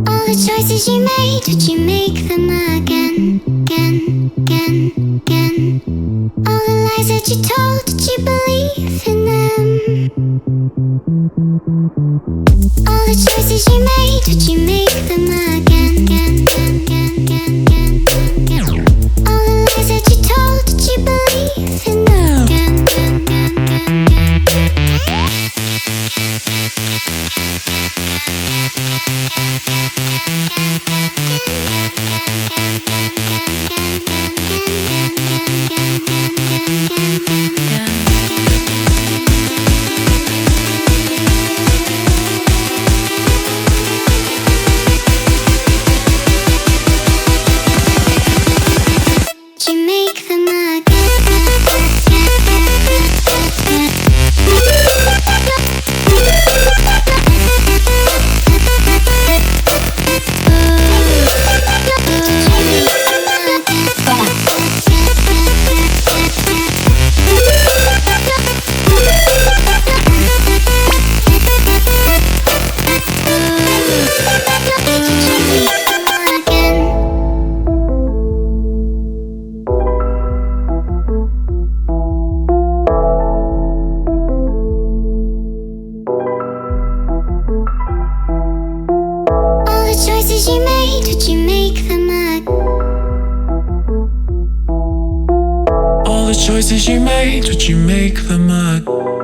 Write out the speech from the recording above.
All the choices you made, would you make them again, again, again, again? All the lies that you told, did you believe in them? All the choices you made, would you make them again, again, again, again, again, again? All the lies that you told, did you believe in them? Again, again, again, again, again. You make them choices you made, would you make them All the choices you made, would you make them again?